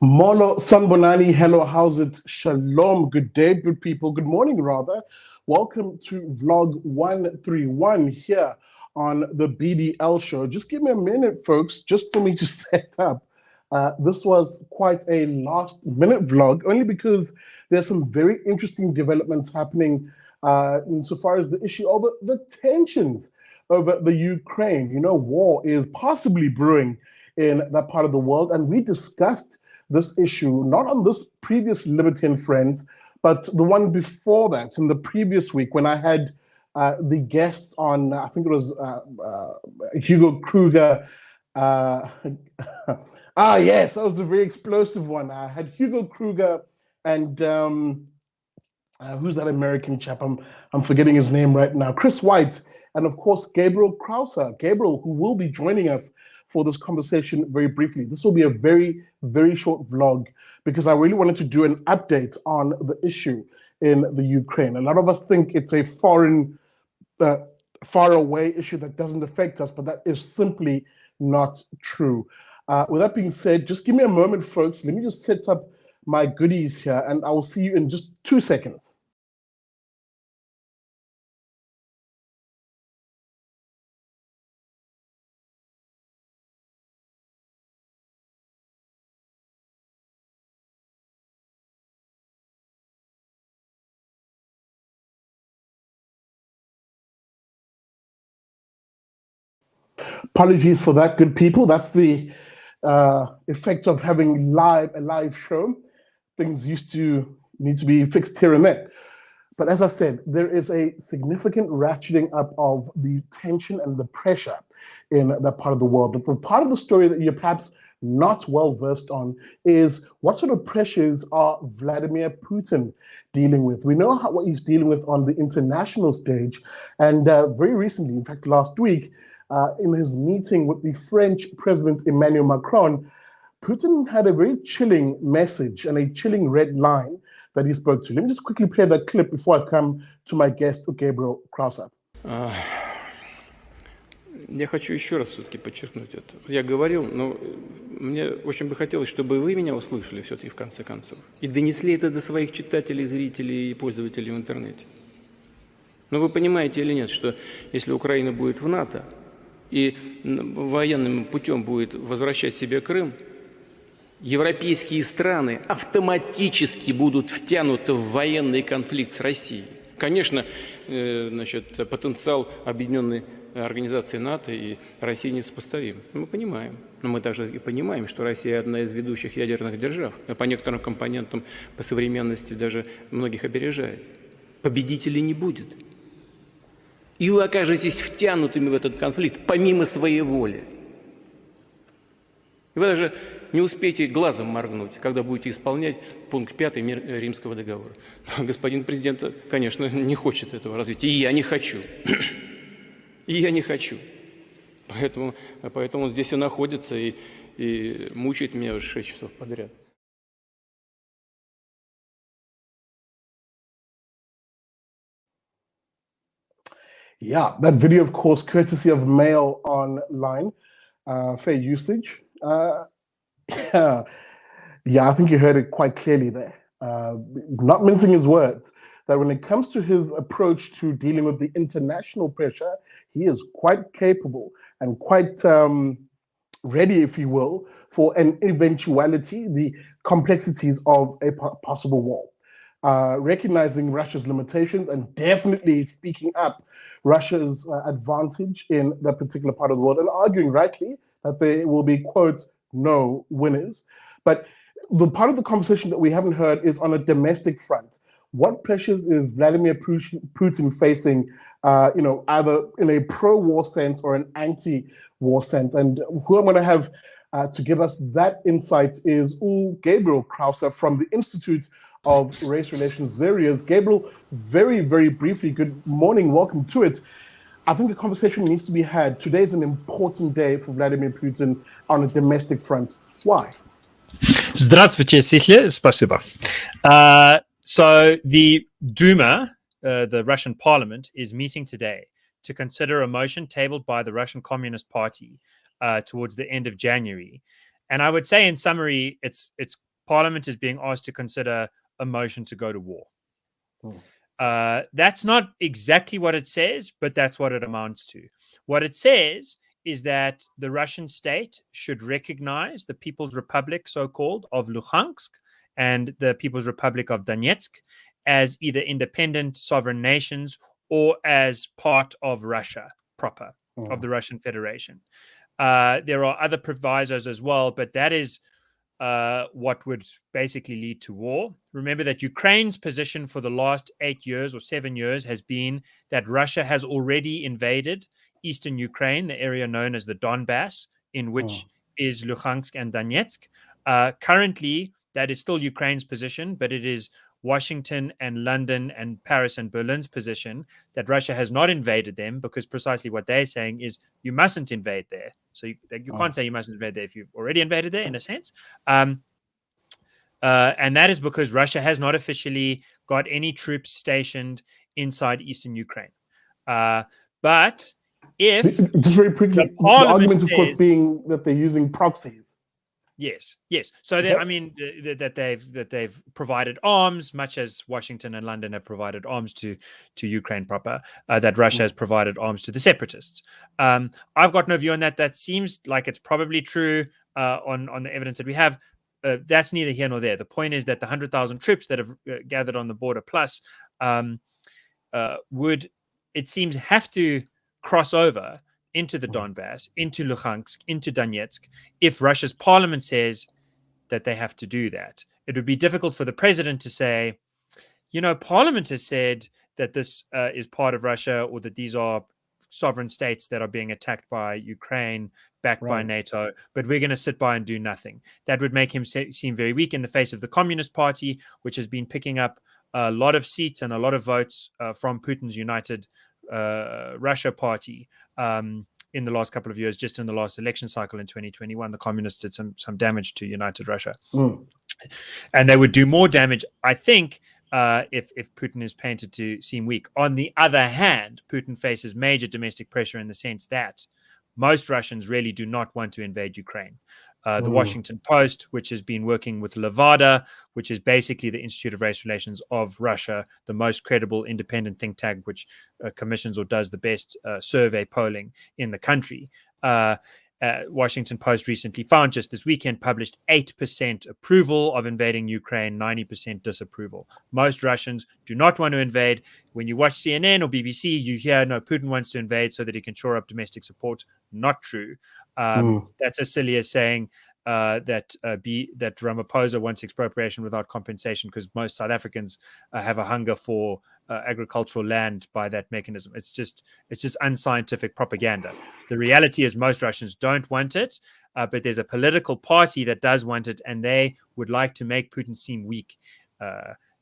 Molo Sanbonani, hello, how's it? Shalom, good day, good people, good morning rather. Welcome to vlog 131 here on the BDL show. Just give me a minute, folks, just for me to set up. This was quite a last minute vlog, only because there's some very interesting developments happening insofar as the issue over the tensions over the Ukraine. You know, war is possibly brewing in that part of the world, and we discussed this issue, not on this previous Libertine Friends, but the one before that, in the previous week, when I had the guests on, I think it was Hugo Kruger. Yes, that was the very explosive one. I had Hugo Kruger and who's that American chap? I'm forgetting his name right now. Chris White, and of course, Gabriel Krauser. Gabriel, who will be joining us for this conversation very briefly. This will be a very, very short vlog because I really wanted to do an update on the issue in the Ukraine. A lot of us think it's a foreign, far away issue that doesn't affect us, but that is simply not true. With that being said, just give me a moment, folks. Let me just set up my goodies here and I will see you in just 2 seconds. Apologies for that, good people. That's the effect of having a live show. Things used to need to be fixed here and there. But as I said, there is a significant ratcheting up of the tension and the pressure in that part of the world. But the part of the story that you're perhaps not well versed on is what sort of pressures are Vladimir Putin dealing with? We know what he's dealing with on the international stage. And very recently, in fact, last week, in his meeting with the French President Emmanuel Macron, Putin had a very chilling message and a chilling red line that he spoke to. Let me just quickly play that clip before I come to my guest, Gabriel Krauser. Я хочу еще раз все-таки подчеркнуть это. Я говорил, но мне очень бы хотелось, чтобы вы меня услышали все-таки в конце концов и донесли это до своих читателей, зрителей и пользователей в интернете. Но вы понимаете или нет, что если Украина будет в НАТО и военным путем будет возвращать себе Крым, европейские страны автоматически будут втянуты в военный конфликт с Россией. Конечно, значит, потенциал объединенной организации НАТО и России несопоставим. Мы понимаем. Но мы также и понимаем, что Россия одна из ведущих ядерных держав. По некоторым компонентам, по современности даже многих опережает. Победителей не будет. И вы окажетесь втянутыми в этот конфликт помимо своей воли. И вы даже не успеете глазом моргнуть, когда будете исполнять пункт 5 Римского договора. Господин президент, конечно, не хочет этого развития. И я не хочу. И я не хочу. Поэтому он здесь и находится, и мучает меня уже 6 часов подряд. Yeah, that video, of course, courtesy of Mail Online, fair usage. Yeah, I think you heard it quite clearly there. Not mincing his words, that when it comes to his approach to dealing with the international pressure, he is quite capable and quite ready, if you will, for an eventuality, the complexities of a possible war. Recognizing Russia's limitations and definitely speaking up Russia's advantage in that particular part of the world and arguing rightly that there will be, quote, no winners. But the part of the conversation that we haven't heard is on a domestic front. What pressures is Vladimir Putin facing, either in a pro-war sense or an anti-war sense? And who I'm going to have to give us that insight is Gabriel Krauser from the Institute of Race Relations. There he is. Gabriel, very, very briefly, good morning, welcome to it. I think the conversation needs to be had. Today is an important day for Vladimir Putin on a domestic front. Why? Здравствуйте, спасибо. So the Duma, the Russian parliament, is meeting today to consider a motion tabled by the Russian Communist Party towards the end of January. And I would say in summary, its parliament is being asked to consider a motion to go to war. That's not exactly what it says, but that's what it amounts to. What it says is that the Russian state should recognize the People's Republic, so-called, of Luhansk and the People's Republic of Donetsk as either independent sovereign nations or as part of Russia proper, of the Russian Federation. There are other provisos as well, but that is what would basically lead to war. Remember that Ukraine's position for the last 8 years or 7 years has been that Russia has already invaded eastern Ukraine, the area known as the Donbass, in which is Luhansk and Donetsk. Currently, that is still Ukraine's position, but it is Washington and London and Paris and Berlin's position that Russia has not invaded them, because precisely what they're saying is you mustn't invade there. So you can't say you mustn't invade there if you've already invaded there, in a sense. And that is because Russia has not officially got any troops stationed inside eastern Ukraine. But if just very quickly, the argument, of course, being that they're using proxies. Yes. So I mean that they've provided arms, much as Washington and London have provided arms to Ukraine proper. That Russia has provided arms to the separatists. I've got no view on that. That seems like it's probably true on the evidence that we have. That's neither here nor there. The point is that the 100,000 troops that have gathered on the border plus would, it seems, have to cross over into the Donbass, into Luhansk, into Donetsk, if Russia's parliament says that they have to do that. It would be difficult for the president to say, parliament has said that this is part of Russia, or that these are sovereign states that are being attacked by Ukraine, backed by NATO, but we're going to sit by and do nothing. That would make him seem very weak in the face of the Communist Party, which has been picking up a lot of seats and a lot of votes from Putin's United Russia party in the last couple of years. Just in the last election cycle in 2021, the communists did some damage to United Russia. And they would do more damage, I think, if Putin is painted to seem weak. On the other hand, Putin faces major domestic pressure in the sense that most Russians really do not want to invade Ukraine. The Washington Post, which has been working with Levada, which is basically the Institute of Race Relations of Russia, the most credible independent think tank which commissions or does the best survey polling in the country. Washington Post recently found, just this weekend, published 8% approval of invading Ukraine, 90% disapproval. Most Russians do not want to invade. When you watch CNN or BBC, you hear, no, Putin wants to invade so that he can shore up domestic support. Not true. That's as silly as saying that Ramaphosa wants expropriation without compensation, because most South Africans have a hunger for agricultural land by that mechanism. It's just unscientific propaganda. The reality is most Russians don't want it, but there's a political party that does want it, and they would like to make Putin seem weak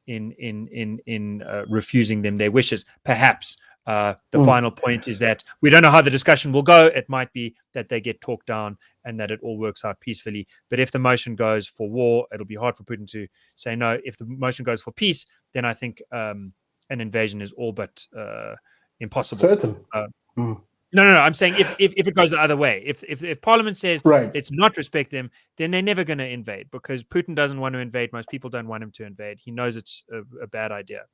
in refusing them their wishes. Perhaps the final point is that we don't know how the discussion will go. It might be that they get talked down and that it all works out peacefully. But if the motion goes for war, it'll be hard for Putin to say no. If the motion goes for peace, then I think an invasion is all but impossible. Certain. No. I'm saying if it goes the other way, if Parliament says it's not respect them, then they're never going to invade, because Putin doesn't want to invade. Most people don't want him to invade. He knows it's a bad idea.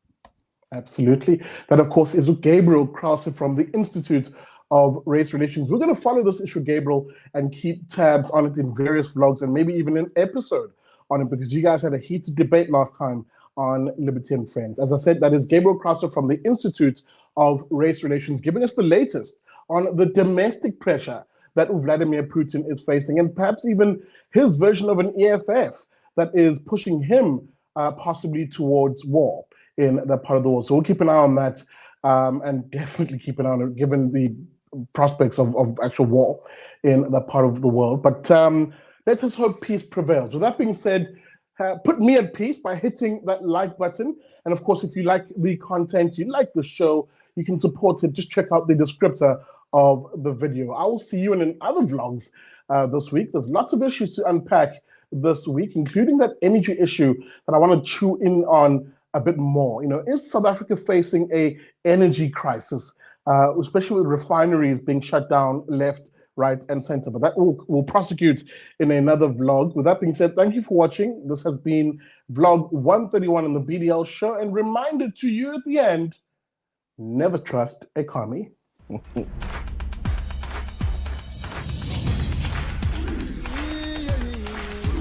Absolutely. That, of course, is Gabriel Krause from the Institute of Race Relations. We're going to follow this issue, Gabriel, and keep tabs on it in various vlogs and maybe even an episode on it, because you guys had a heated debate last time on Liberty and Friends. As I said, that is Gabriel Krause from the Institute of Race Relations, giving us the latest on the domestic pressure that Vladimir Putin is facing, and perhaps even his version of an EFF that is pushing him possibly towards war in that part of the world. So we'll keep an eye on that, and definitely keep an eye on it, given the prospects of actual war in that part of the world. But let us hope peace prevails. With that being said, put me at peace by hitting that like button. And of course, if you like the content, you like the show, you can support it, just check out the descriptor of the video. I will see you in other vlogs this week. There's lots of issues to unpack this week, including that energy issue that I want to chew in on a bit more. Is South Africa facing a energy crisis, especially with refineries being shut down left, right, and center? But that we'll prosecute in another vlog. With that being said, thank you for watching. This has been vlog 131 on the BDL show, and reminder to you at the end, never trust a commie.